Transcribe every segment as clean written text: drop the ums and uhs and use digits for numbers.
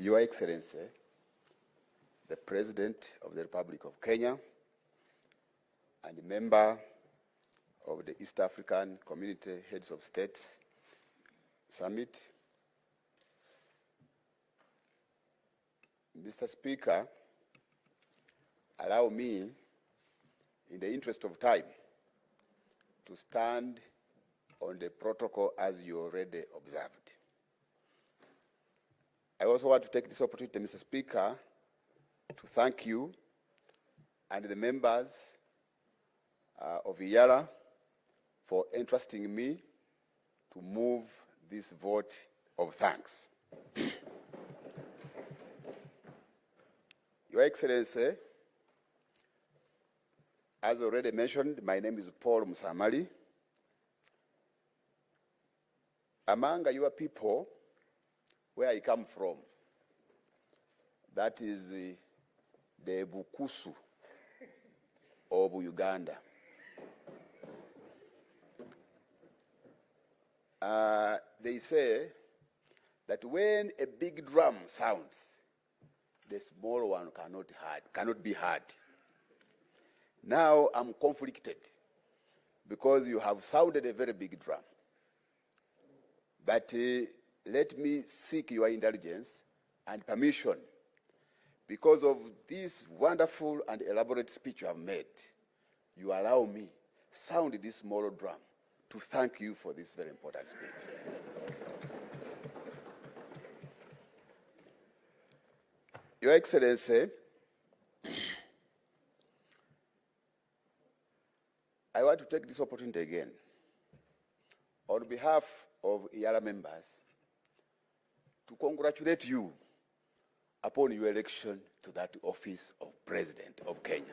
Your Excellency, the President of the Republic of Kenya and a member of the East African Community Heads of States Summit, Mr. Speaker, allow me, in the interest of time, to stand on the protocol as you already observed. I also want to take this opportunity, Mr. Speaker, to thank you and the members of EALA for entrusting me to move this vote of thanks. Your Excellency, as already mentioned, my name is Paul Musamali. Among your people, where I come from, that is the Bukusu of Uganda. They say that when a big drum sounds, the small one cannot be heard. Now I'm conflicted because you have sounded a very big drum. But let me seek your indulgence and permission, because of this wonderful and elaborate speech you have made. You allow me sound this small drum to thank you for this very important speech. Your Excellency, I want to take this opportunity again, on behalf of EALA members, to congratulate you upon your election to that office of President of Kenya.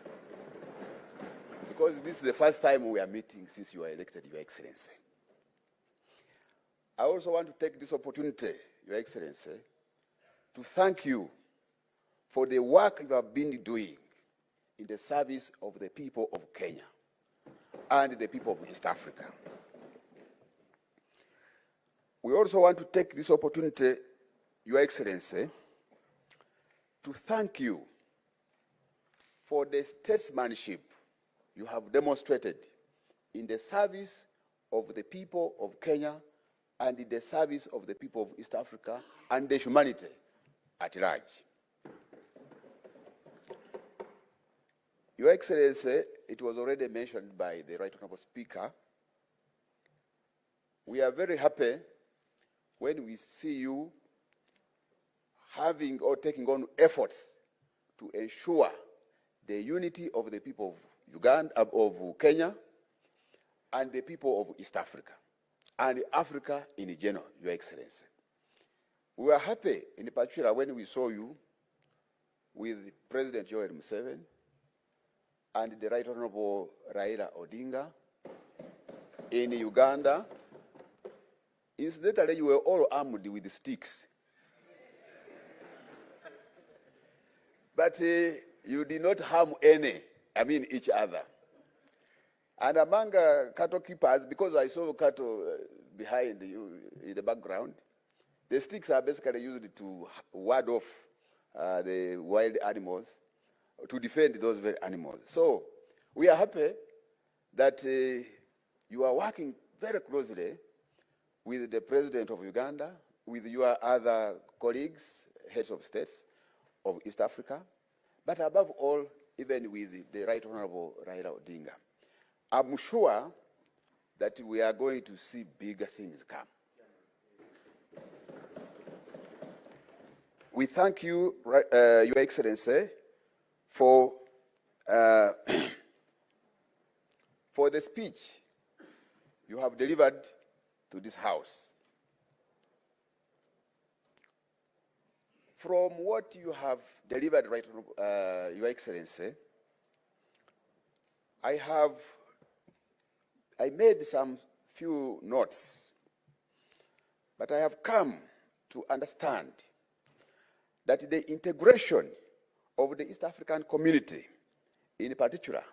Because this is the first time we are meeting since you are elected, Your Excellency. I also want to take this opportunity, Your Excellency, to thank you for the work you have been doing in the service of the people of Kenya and the people of East Africa. We also want to take this opportunity, Your Excellency, to thank you for the statesmanship you have demonstrated in the service of the people of Kenya and in the service of the people of East Africa and the humanity at large. Your Excellency, it was already mentioned by the Right Honorable Speaker, we are very happy when we see you having or taking on efforts to ensure the unity of the people of Uganda, of Kenya, and the people of East Africa, and Africa in general, Your Excellency. We were happy, in particular, when we saw you with President Yoweri Museveni and the Right Honorable Raila Odinga in Uganda. Incidentally, you were all armed with sticks. But you did not harm each other. And among cattle keepers, because I saw cattle behind you in the background, the sticks are basically used to ward off the wild animals, to defend those very animals. So we are happy that you are working very closely with the President of Uganda, with your other colleagues, heads of states of East Africa, but above all, even with the Right Honorable Raila Odinga. I'm sure that we are going to see bigger things come. We thank you, Your Excellency, for the speech you have delivered to this House. From what you have delivered, Right, Your Excellency, I made some few notes, but I have come to understand that the integration of the East African community in particular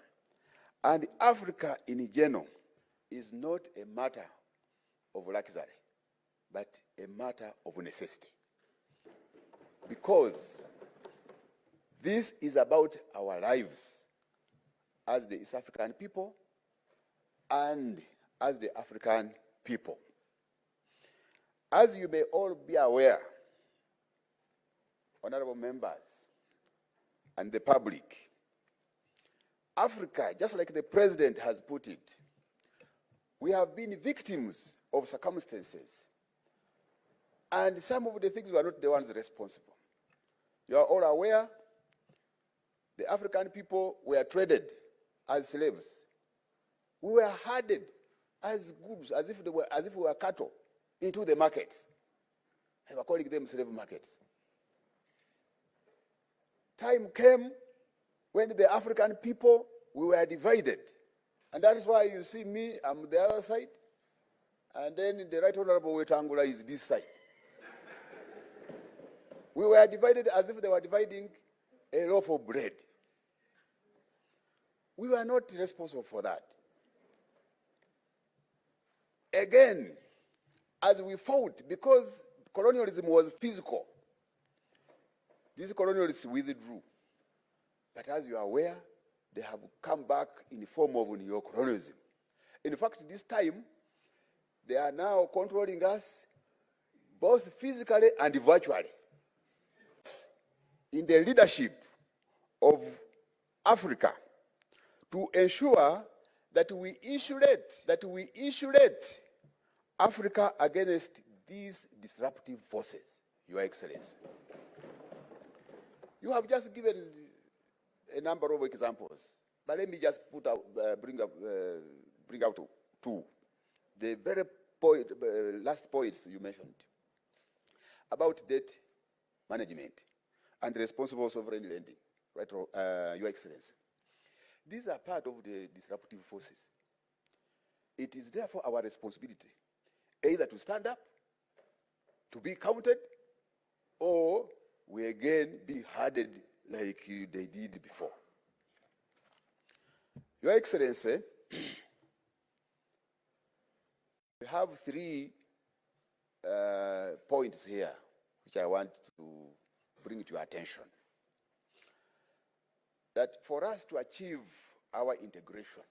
and Africa in general is not a matter of luxury, but a matter of necessity. because this is about our lives as the East African people and as the African people. As you may all be aware, honorable members and the public, Africa, just like the president has put it, we have been victims of circumstances, and some of the things were not the ones responsible. You are all aware, the African people were traded as slaves. We were herded as goods, as if we were cattle, into the market. They were calling them slave markets. Time came when the African people, we were divided. And that is why you see me, I'm the other side, and then the Right Honorable Wetangula is this side. We were divided as if they were dividing a loaf of bread. We were not responsible for that. Again, as we fought, because colonialism was physical, these colonialists withdrew. But as you are aware, they have come back in the form of neo-colonialism. In fact, this time, they are now controlling us both physically and virtually. In the leadership of Africa, to ensure that we insulate Africa against these disruptive forces, Your Excellency. You have just given a number of examples, but let me just bring out two. The very last points you mentioned about debt management and responsible sovereign lending, right, Your Excellency. These are part of the disruptive forces. It is therefore our responsibility either to stand up, to be counted, or we again be herded like they did before. Your Excellency, we have 3 points here which I want to bring to your attention. That for us to achieve our integration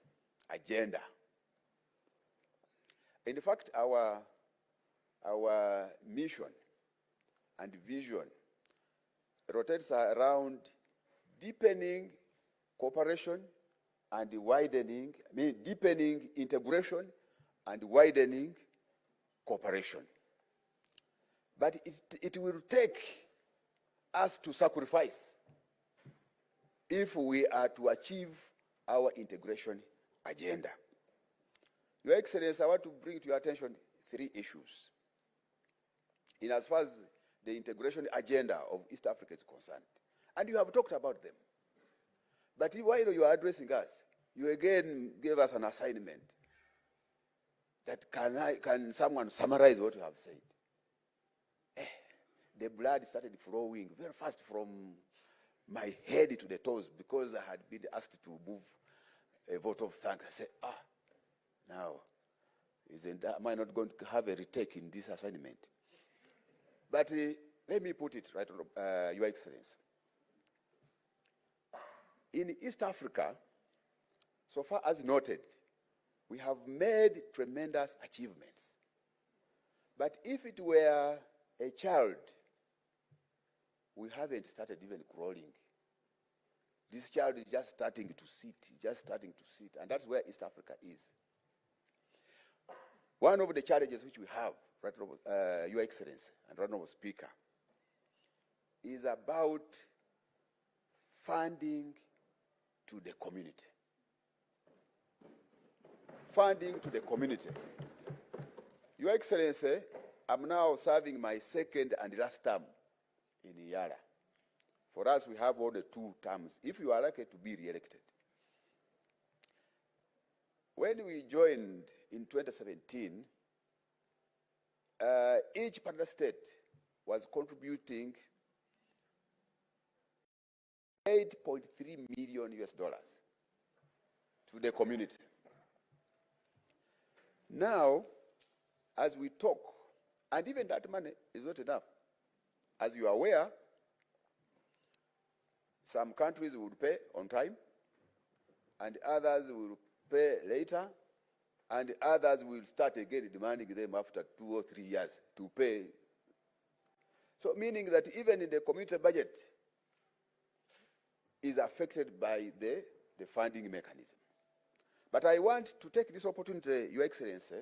agenda, in fact, our mission and vision rotates around deepening cooperation and widening, deepening integration and widening cooperation. But it will take us to sacrifice if we are to achieve our integration agenda. Your Excellency, I want to bring to your attention 3 issues in as far as the integration agenda of East Africa is concerned. And you have talked about them. But while you are addressing us, you again gave us an assignment that can someone summarize what you have said? The blood started flowing very fast from my head to the toes because I had been asked to move a vote of thanks. I said, now, am I not going to have a retake in this assignment? But let me put it right on, Your Excellency. In East Africa, so far as noted, we have made tremendous achievements. But if it were a child, we haven't started even crawling. This child is just starting to sit, and that's where East Africa is. One of the challenges which we have, right, Your Excellency and Honorable Speaker, is about funding to the community. Funding to the community. Your Excellency, I'm now serving my 2nd and last term in EALA. For us, we have only 2 terms, if you are likely to be re-elected. When we joined in 2017, each partner state was contributing $8.3 million to the community. Now, as we talk, and even that money is not enough. As you are aware, some countries will pay on time, and others will pay later, and others will start again demanding them after 2 or 3 years to pay. So meaning that even in the community budget is affected by the funding mechanism. But I want to take this opportunity, Your Excellency,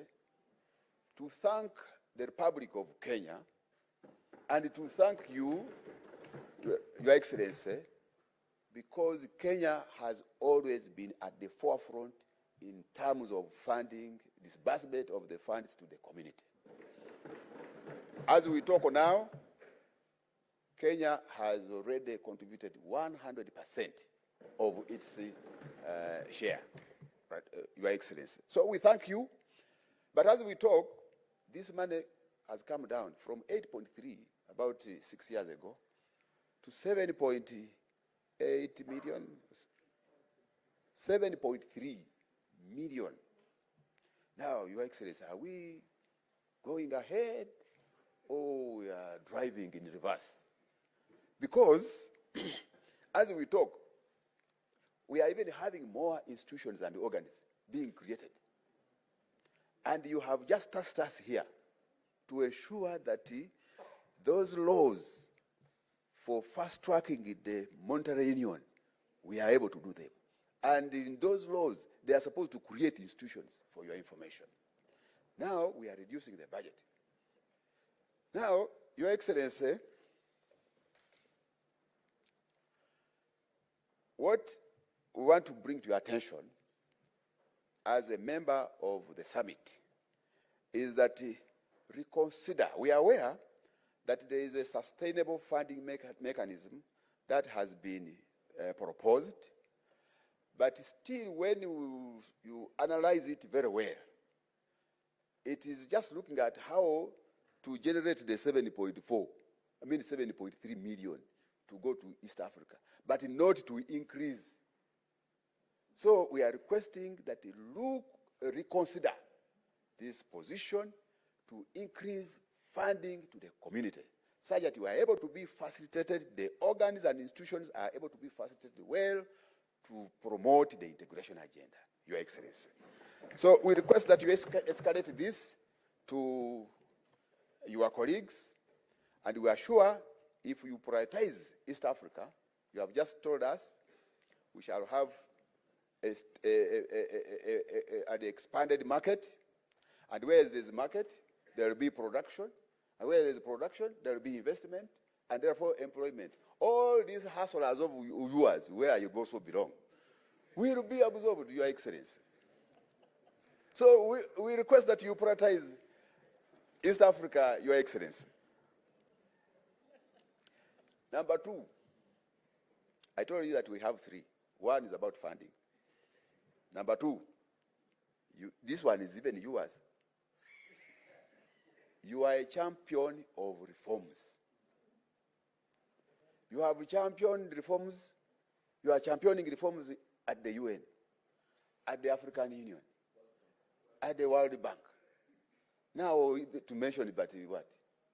to thank the Republic of Kenya and to thank you, Your Excellency, because Kenya has always been at the forefront in terms of funding, disbursement of the funds to the community. As we talk now, Kenya has already contributed 100% of its share, right, Your Excellency. So we thank you. But as we talk, this money has come down from 8.3 about 6 years ago to 7.8 million, 7.3 million. Now, Your Excellency, are we going ahead or we are driving in reverse? Because as we talk, we are even having more institutions and organs being created. And you have just tasked us here to ensure that those laws for fast-tracking the monetary union, we are able to do them. And in those laws, they are supposed to create institutions, for your information. Now, we are reducing the budget. Now, Your Excellency, what we want to bring to your attention as a member of the summit is that reconsider. We are aware that there is a sustainable funding mechanism that has been proposed, but still when you analyze it very well, it is just looking at how to generate the 7.3 million to go to East Africa, but not to increase. So we are requesting that you reconsider this position to increase funding to the community, such that you are able to be facilitated, the organs and institutions are able to be facilitated well to promote the integration agenda, Your Excellency. So we request that you escalate this to your colleagues, and we are sure if you prioritize East Africa, you have just told us, we shall have an expanded market, and where there's market, there will be production, and where there's production, there will be investment, and therefore employment. All these hustlers of yours, where you also belong, will be absorbed, Your Excellency. So we request that you prioritize East Africa, Your Excellency. Number two, I told you that we have three. One is about funding. Number two, this one is even yours. You are a champion of reforms. You have championed reforms. You are championing reforms at the UN, at the African Union, at the World Bank. Now, to mention it, but what?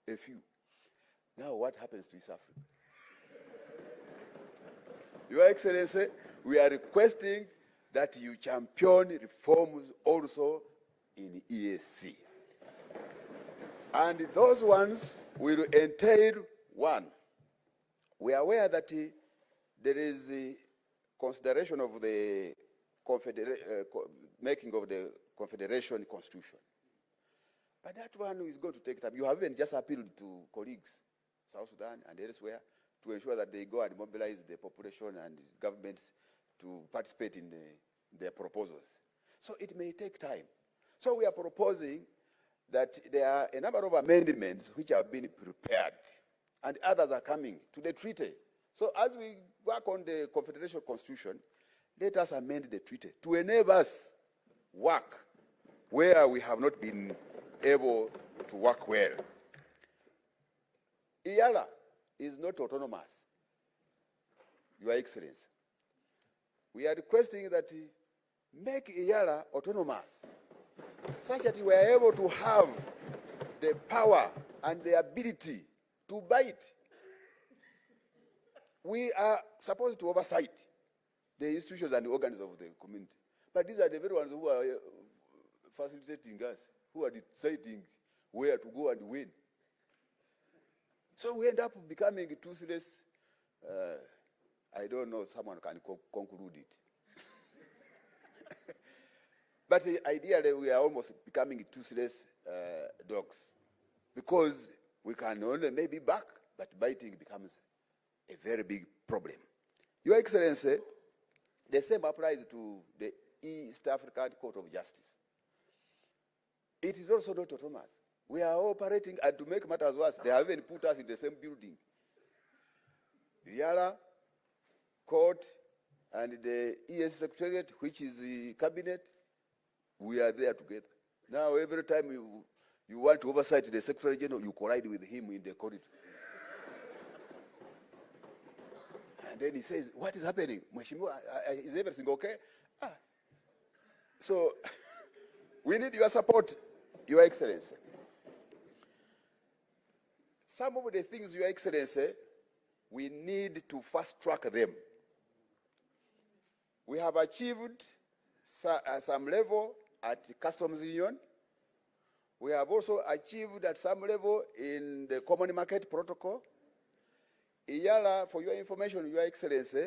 A few. Now, what happens to East Africa? Your Excellency, we are requesting that you champion reforms also in EAC. And those ones will entail, one, we are aware that there is a consideration of the making of the Confederation Constitution. But that one is going to take time. You have even just appealed to colleagues, South Sudan and elsewhere, to ensure that they go and mobilize the population and governments to participate in their proposals. So it may take time. So we are proposing that there are a number of amendments which have been prepared, and others are coming to the treaty. So as we work on the Confederation Constitution, let us amend the treaty to enable us work where we have not been able to work well. EALA is not autonomous, Your Excellency. We are requesting that make EALA autonomous, such that we are able to have the power and the ability to bite. we are supposed to oversight the institutions and the organs of the community. But these are the very ones who are facilitating us, who are deciding where to go and when. So we end up becoming toothless. I don't know, someone can conclude it. But ideally, we are almost becoming toothless dogs, because we can only maybe bark, but biting becomes a very big problem. Your Excellency, the same applies to the East African Court of Justice. It is also not autonomous. We are operating, and to make matters worse, they have even put us in the same building. The EALA Court and the EAC Secretariat, which is the cabinet, we are there together. Now, every time you want to oversight the Secretary General, you collide with him in the corridor. And then he says, what is happening? Mheshimiwa, is everything okay? So, we need your support, Your Excellency. Some of the things, Your Excellency, we need to fast track them. We have achieved some level at the Customs Union. We have also achieved at some level in the Common Market Protocol. EALA, for your information, Your Excellency,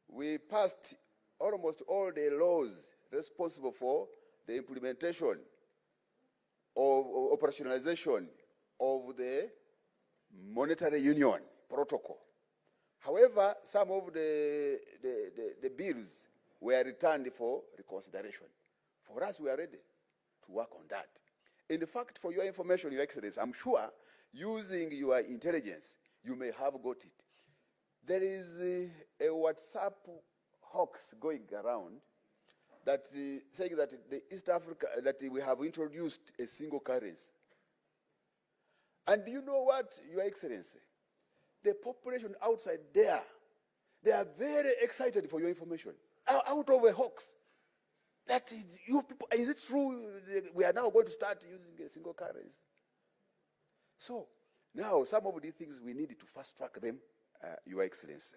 we passed almost all the laws responsible for the implementation of operationalization of the Monetary Union Protocol. However, some of the bills were returned for reconsideration. For us, we are ready to work on that. In fact, for your information, Your Excellency, I'm sure using your intelligence, you may have got it. There is a WhatsApp hoax going around that saying that the East Africa, that we have introduced a single currency. And do you know what, Your Excellency? The population outside there, they are very excited, for your information, out of a hoax. That you people, is it true we are now going to start using a single currency? So now some of these things we need to fast track them, Your Excellency.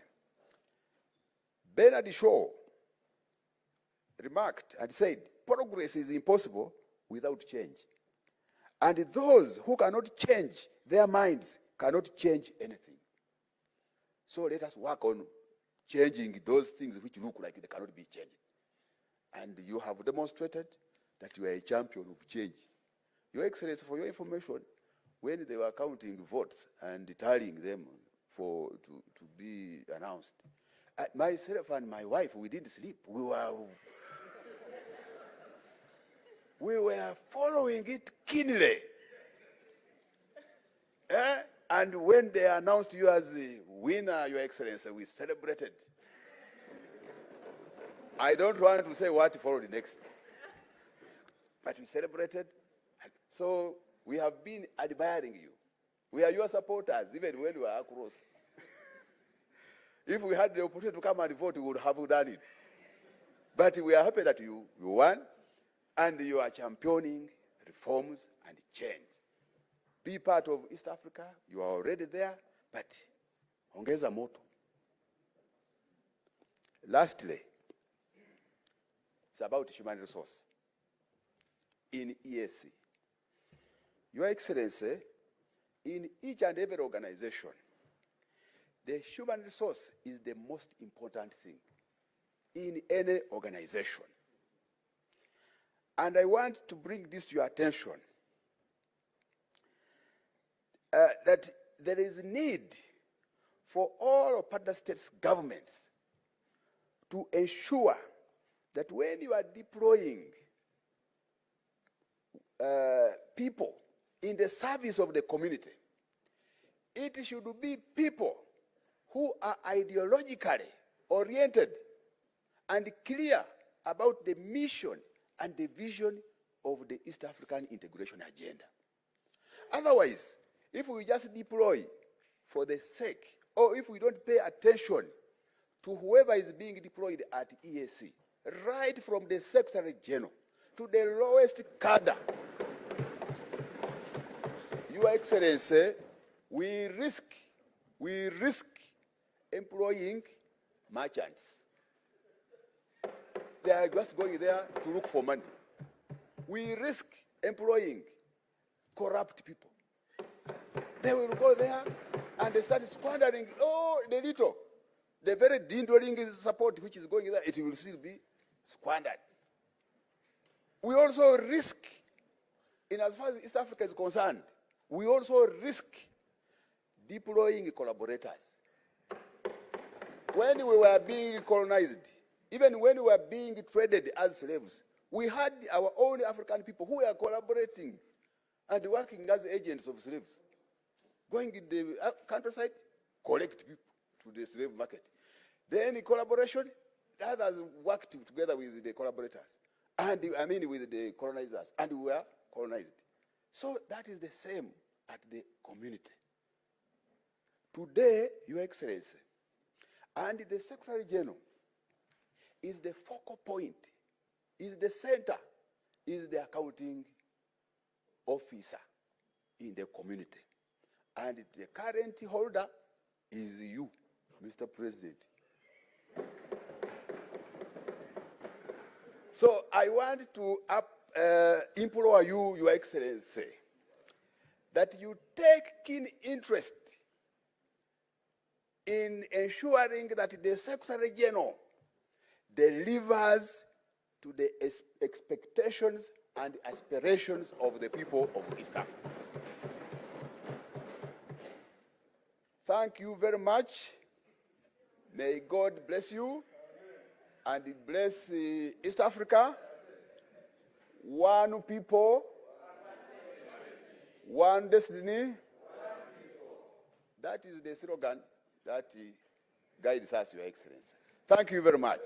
Bernard Shaw remarked and said, progress is impossible without change. And those who cannot change their minds cannot change anything. So let us work on changing those things which look like they cannot be changed. And you have demonstrated that you are a champion of change. Your Excellency, for your information, when they were counting votes and tallying them to be announced, myself and my wife, we didn't sleep. We were following it keenly. And when they announced you as the winner, Your Excellency, we celebrated. I don't want to say what followed next, but we celebrated. So we have been admiring you. We are your supporters, even when we are across. If we had the opportunity to come and vote, we would have done it. But we are happy that you won, and you are championing reforms and change. Be part of East Africa. You are already there, but ongeza moto. Lastly, it's about human resource in EAC. Your Excellency, in each and every organization, the human resource is the most important thing in any organization. And I want to bring this to your attention, that there is need for all of partner states' governments to ensure that when you are deploying people in the service of the community, it should be people who are ideologically oriented and clear about the mission and the vision of the East African integration agenda. Otherwise, if we just deploy for the sake, or if we don't pay attention to whoever is being deployed at EAC, right from the Secretary General to the lowest cadre, Your Excellency, we risk employing merchants. They are just going there to look for money. We risk employing corrupt people. They will go there and they start squandering, the little, the very dwindling support which is going there, it will still be squandered. We also risk, in as far as East Africa is concerned, we also risk deploying collaborators. When we were being colonized, even when we were being traded as slaves, we had our own African people who were collaborating and working as agents of slaves, going in the countryside, collect people to the slave market. Then in collaboration, the others worked together with the collaborators, and with the colonizers, and we were colonized. So that is the same at the community. Today, Your Excellency, and the Secretary General is the focal point, is the center, is the accounting officer in the community. And the current holder is you, Mr. President. So I want to implore you, Your Excellency, that you take keen interest in ensuring that the Secretary General delivers to the expectations and aspirations of the people of East Africa. Thank you very much. May God bless you and bless East Africa. One people, one destiny. That is the slogan that guides us, Your Excellency. Thank you very much.